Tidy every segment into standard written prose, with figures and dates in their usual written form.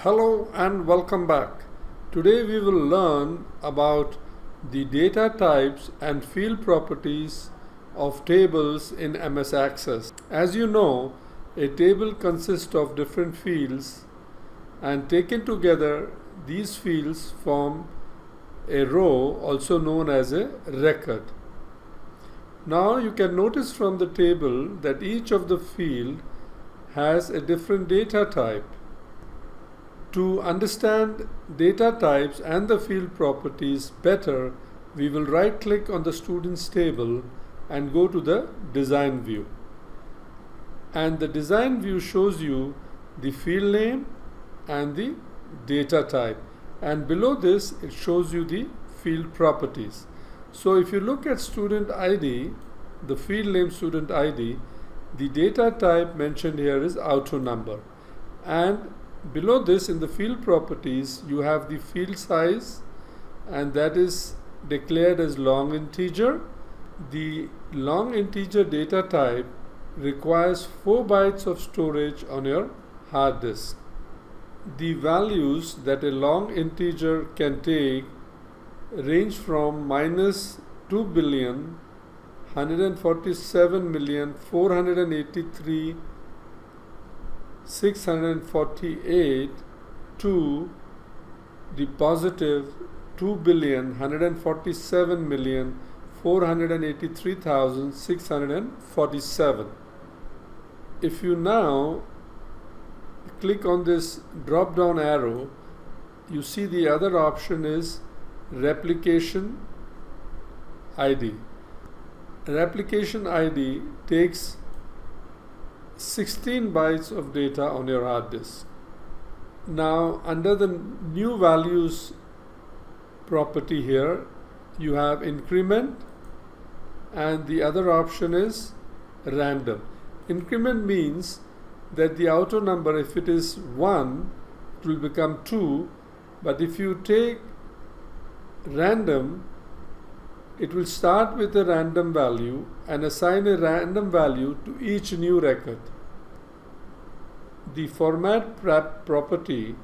Hello and welcome back. Today we will learn about the data types and field properties of tables in MS Access. As you know, a table consists of different fields, and taken together these fields form a row, also known as a record. Now you can notice from the table that each of the field has a different data type. To understand data types and the field properties better, we will right-click on the students table and go to the design view. And the design view shows you the field name and the data type. And below this, it shows you the field properties. So if you look at student ID, the field name student ID, the data type mentioned here is auto number. And below this, in the field properties, you have the field size, and that is declared as long integer. The long integer data type requires 4 bytes of storage on your hard disk. The values that a long integer can take range from -2 billion 147,483,648 to the positive 2,147,483,647. If you now click on this drop down arrow, you see the other option is replication ID. Replication ID takes 16 bytes of data on your hard disk. Now, under the new values property here, you have increment, and the other option is random. Increment means that the auto number, if it is 1, it will become 2, but if you take random, it will start with a random value and assign a random value to each new record. The format property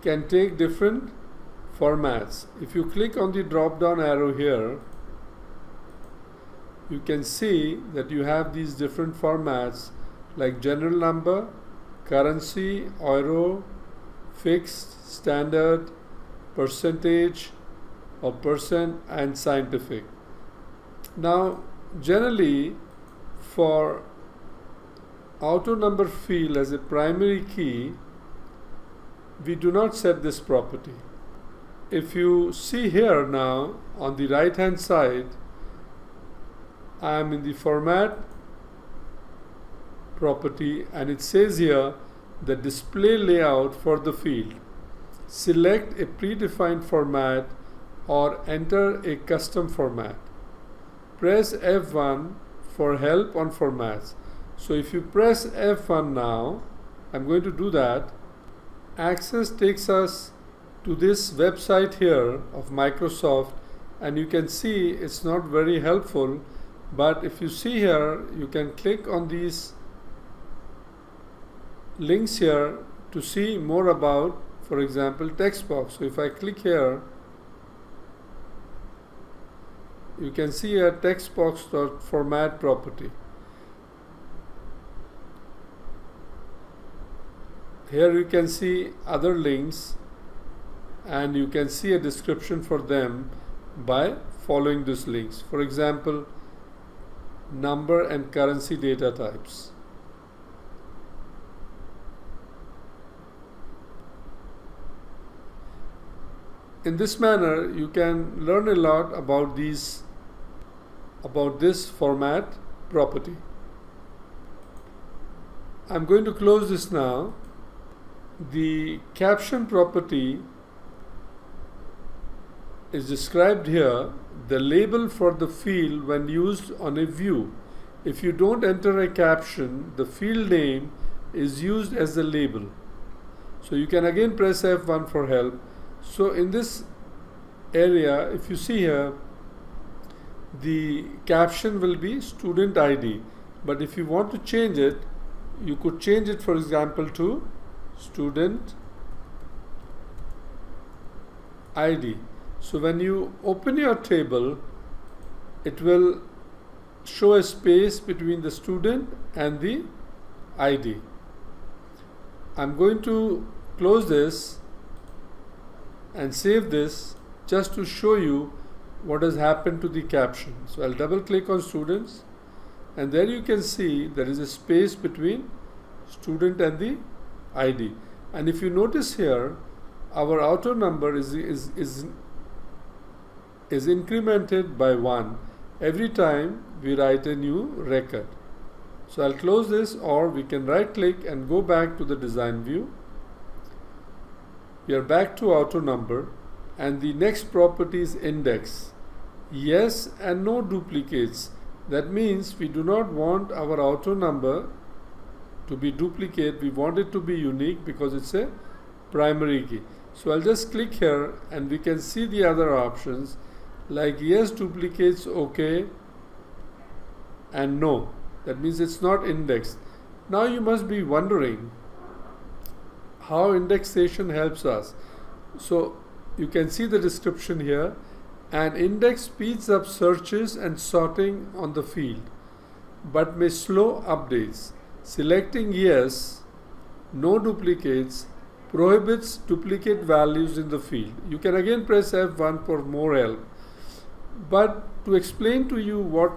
can take different formats. If you click on the drop down arrow here, you can see that you have these different formats like general number, currency, euro, fixed, standard, percentage, or percent, and scientific. Now, generally, for auto number field as a primary key, we do not set this property. If you see here now on the right hand side, I am in the format property, and it says here the display layout for the field. Select a predefined format or enter a custom format. Press F1 for help on formats. So if you press F1 now, I'm going to do that. Access takes us to this website here of Microsoft, and you can see it's not very helpful, but if you see here, you can click on these links here to see more about, for example, text box. So if I click here, you can see a text box format property. Here you can see other links, and you can see a description for them by following these links. For example, number and currency data types. In this manner, you can learn a lot about this format property. I'm going to close this now. The caption property is described here, the label for the field when used on a view. If you don't enter a caption, the field name is used as the label. So you can again press F1 for help. So in this area, if you see here, the caption will be student ID, but if you want to change it, you could change it, for example, to student ID. So when you open your table, it will show a space between the student and the ID. I'm going to close this and save this just to show you what has happened to the caption. So I'll double click on students, and there you can see there is a space between student and the ID. And if you notice here, our auto number is incremented by 1 every time we write a new record. So I'll close this, or we can right click and go back to the design view. We are back to auto number, and the next property is index. Yes and no duplicates. That means we do not want our auto number to be duplicate. We want it to be unique because it's a primary key. So I'll just click here and we can see the other options like yes duplicates, okay, and no. That means it's not indexed. Now you must be wondering how indexation helps us. So you can see the description here. An index speeds up searches and sorting on the field, but may slow updates. Selecting yes, no duplicates, prohibits duplicate values in the field. You can again press F1 for more help. But to explain to you what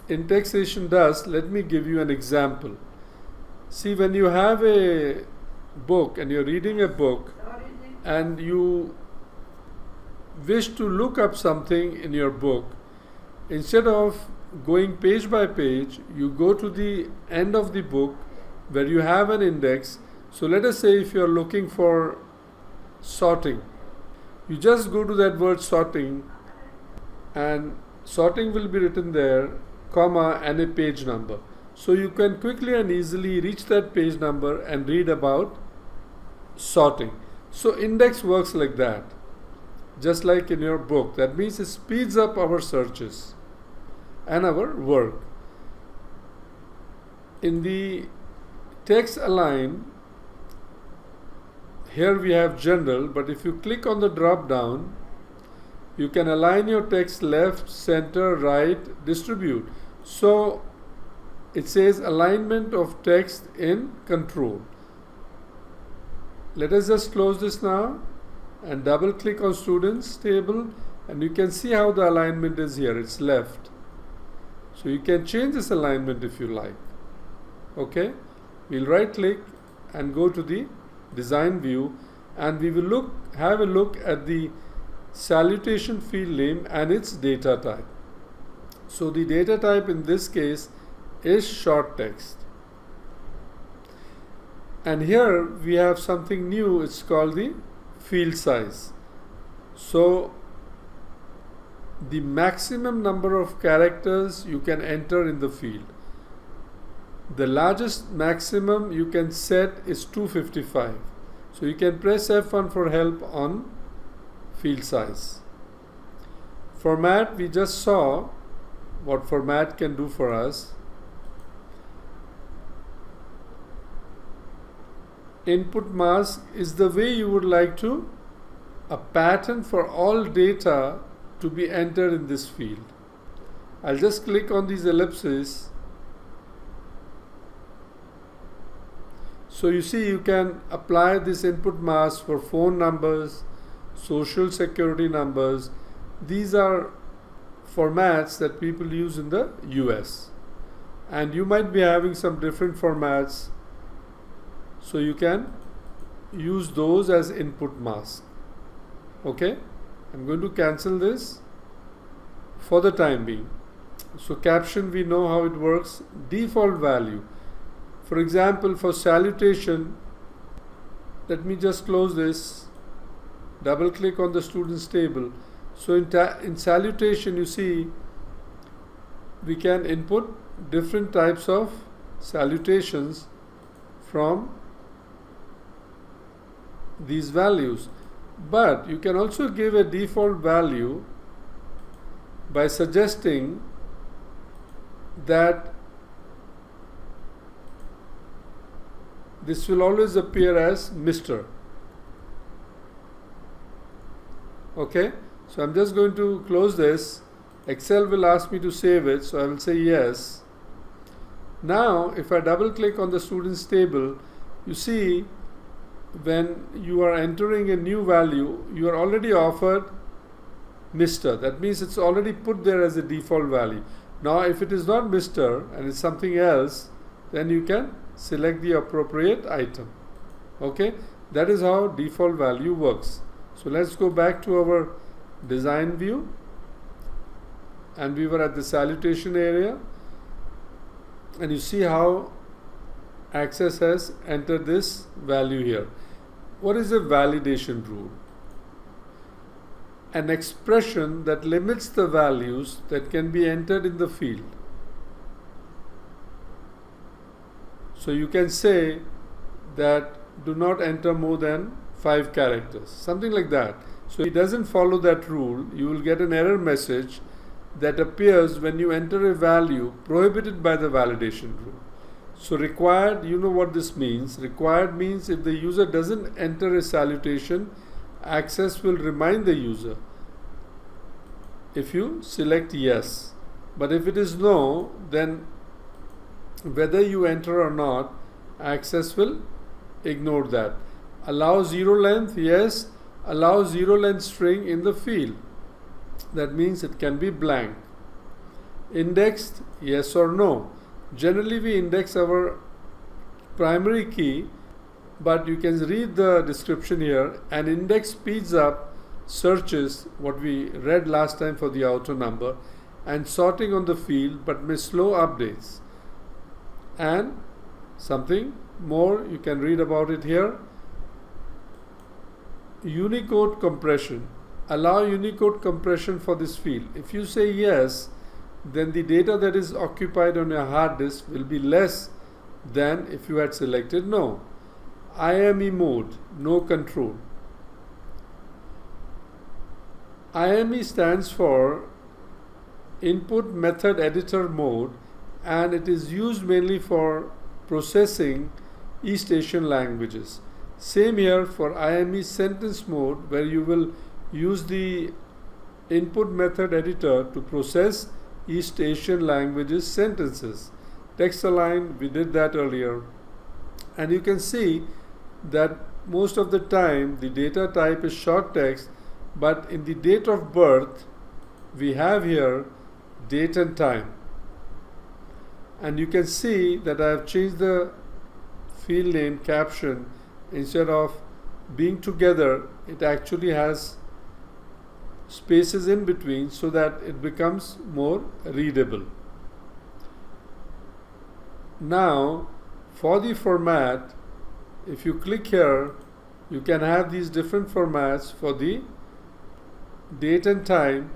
indexation does, let me give you an example. See, when you have a book and you're reading a book and you wish to look up something in your book, instead of going page by page, you go to the end of the book where you have an index. So let us say if you're looking for sorting, you just go to that word sorting, and sorting will be written there, comma, and a page number. So you can quickly and easily reach that page number and read about sorting. So index works like that, just like in your book. That means it speeds up our searches and our work. In the text align, here we have general, but if you click on the drop down, you can align your text left, center, right, distribute. So it says alignment of text in control. Let us just close this now and double click on students table, and you can see how the alignment is here. It's left. So you can change this alignment if you like. Okay, we'll right click and go to the design view, and we will have a look at the salutation field name and its data type. So the data type in this case is short text. And here we have something new. It's called the field size. So the maximum number of characters you can enter in the field. The largest maximum you can set is 255. So you can press F1 for help on field size. Format, we just saw what format can do for us. Input mask is the way you would like to a pattern for all data to be entered in this field. I'll just click on these ellipses. So you see you can apply this input mask for phone numbers, social security numbers. These are formats that people use in the US, and you might be having some different formats, so you can use those as input mask. Okay, I'm going to cancel this for the time being. So caption, we know how it works. Default value, for example, for salutation, let me just close this, double click on the students table. So in salutation, you see we can input different types of salutations from these values, but you can also give a default value by suggesting that this will always appear as Mr. Okay, so I'm just going to close this. Excel will ask me to save it, so I will say yes. Now if I double click on the students table, you see when you are entering a new value, you are already offered Mr. That means it's already put there as a default value. Now if it is not Mr. and it's something else, then you can select the appropriate item. Okay, that is how default value works. So let's go back to our design view, and we were at the salutation area, and you see how Access has entered this value here. What is a validation rule? An expression that limits the values that can be entered in the field. So you can say that do not enter more than 5 characters, something like that. So if it doesn't follow that rule, you will get an error message that appears when you enter a value prohibited by the validation rule. So required, you know what this means. Required means if the user doesn't enter a salutation, Access will remind the user if you select yes. But if it is no, then whether you enter or not, Access will ignore that. Allow zero length, yes. Allow zero length string in the field. That means it can be blank. Indexed, yes or no. Generally we index our primary key, but you can read the description here. An index speeds up searches, what we read last time for the auto number, and sorting on the field, but may slow updates. And something more, you can read about it here. Unicode compression. Allow Unicode compression for this field. If you say yes, then the data that is occupied on your hard disk will be less than if you had selected no. IME mode, no control. IME stands for Input Method Editor Mode, and it is used mainly for processing East Asian languages. Same here for IME Sentence Mode, where you will use the input method editor to process East Asian languages sentences. Text align, we did that earlier. And you can see that most of the time the data type is short text, but in the date of birth we have here date and time. And you can see that I have changed the field name caption. Instead of being together, it actually has spaces in between so that it becomes more readable. Now for the format, if you click here, you can have these different formats for the date and time.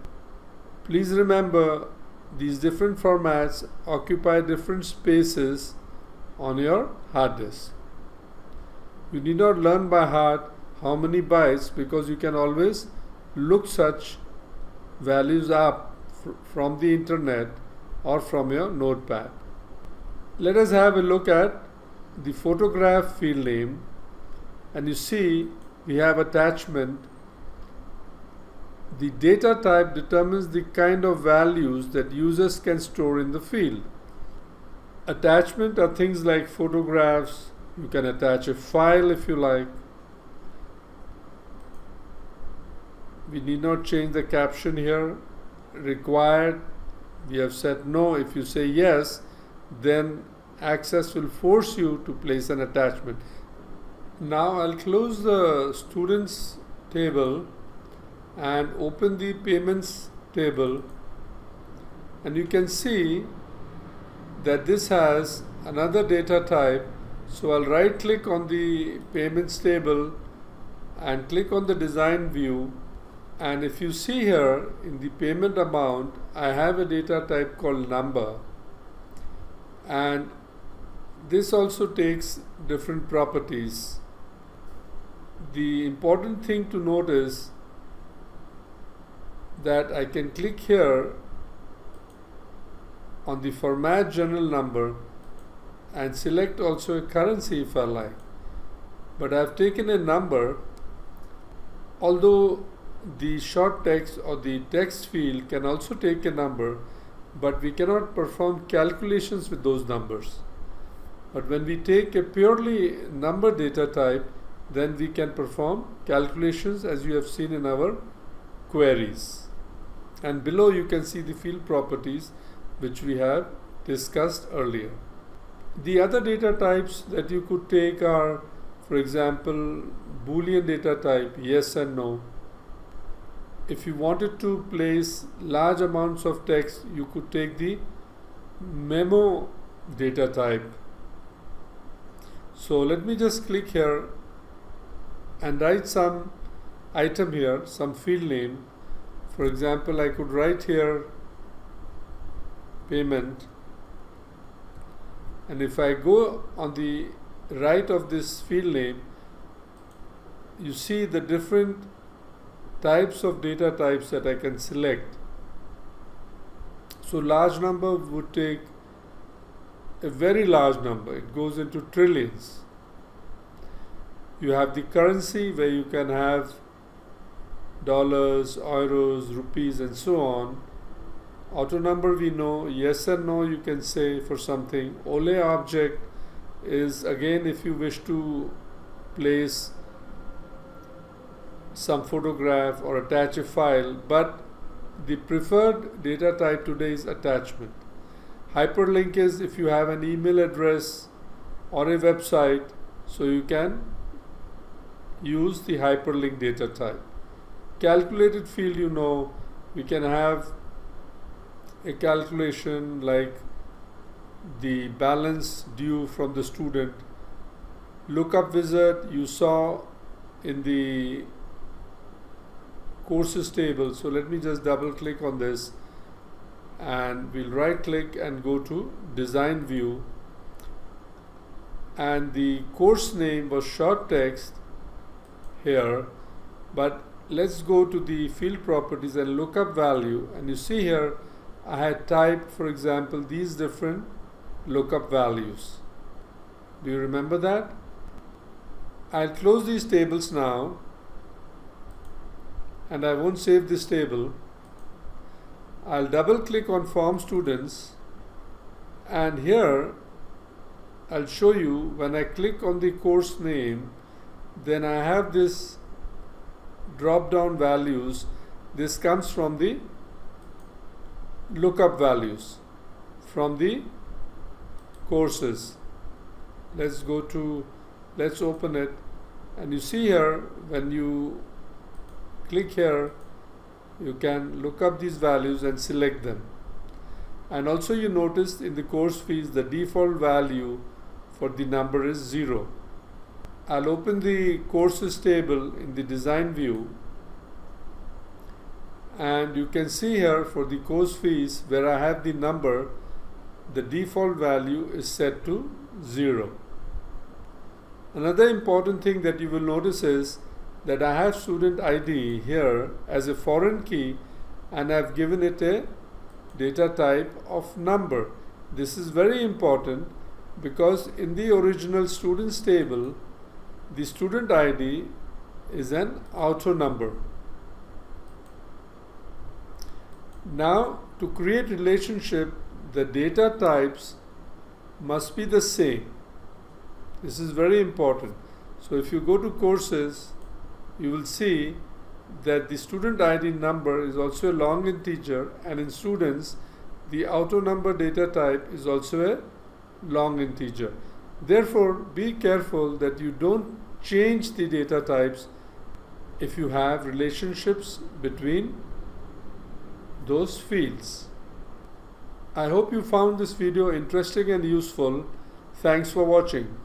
Please remember, these different formats occupy different spaces on your hard disk. You need not learn by heart how many bytes, because you can always look such values up from the internet or from your notepad. Let us have a look at the photograph field name, and you see we have attachment. The data type determines the kind of values that users can store in the field. Attachment are things like photographs. You can attach a file if you like. We need not change the caption here. Required, we have said no. If you say yes, then Access will force you to place an attachment. Now I'll close the students table and open the payments table, and you can see that this has another data type. So I'll right click on the payments table and click on the design view, and if you see here in the payment amount, I have a data type called number, and this also takes different properties. The important thing to note is that I can click here on the format general number and select also a currency if I like. But I have taken a number. Although the short text or the text field can also take a number, but we cannot perform calculations with those numbers. But when we take a purely number data type, then we can perform calculations as you have seen in our queries. And below you can see the field properties which we have discussed earlier. The other data types that you could take are, for example, Boolean data type, yes and no. If you wanted to place large amounts of text, you could take the memo data type. So let me just click here and write some item here, some field name. For example, I could write here payment, and if I go on the right of this field name, you see the different types of data types that I can select. So large number would take a very large number. It goes into trillions. You have the currency where you can have dollars, euros, rupees and so on. Auto number we know, yes and no you can say for something. Ole object is again if you wish to place some photograph or attach a file, but the preferred data type today is attachment. Hyperlink is if you have an email address or a website, so you can use the hyperlink data type. Calculated field, you know, we can have a calculation like the balance due from the student. Lookup wizard you saw in the courses table. So let me just double click on this and we'll right click and go to design view, and the course name was short text here, but let's go to the field properties and lookup value, and you see here I had typed, for example, these different lookup values. Do you remember that? I'll close these tables now and I won't save this table. I'll double click on form students, and here I'll show you when I click on the course name, then I have this drop down values. This comes from the lookup values from the courses. Let's open it, and you see here when you click here you can look up these values and select them. And also you notice in the course fees the default value for the number is 0. I'll open the courses table in the design view, and you can see here for the course fees where I have the number, the default value is set to 0. Another important thing that you will notice is that I have student ID here as a foreign key, and I've given it a data type of number. This is very important because in the original students table the student ID is an auto number. Now to create relationship, the data types must be the same. This is very important. So if you go to courses, you will see that the student ID number is also a long integer, and in students the auto number data type is also a long integer. Therefore be careful that you don't change the data types if you have relationships between those fields. I hope you found this video interesting and useful. Thanks for watching.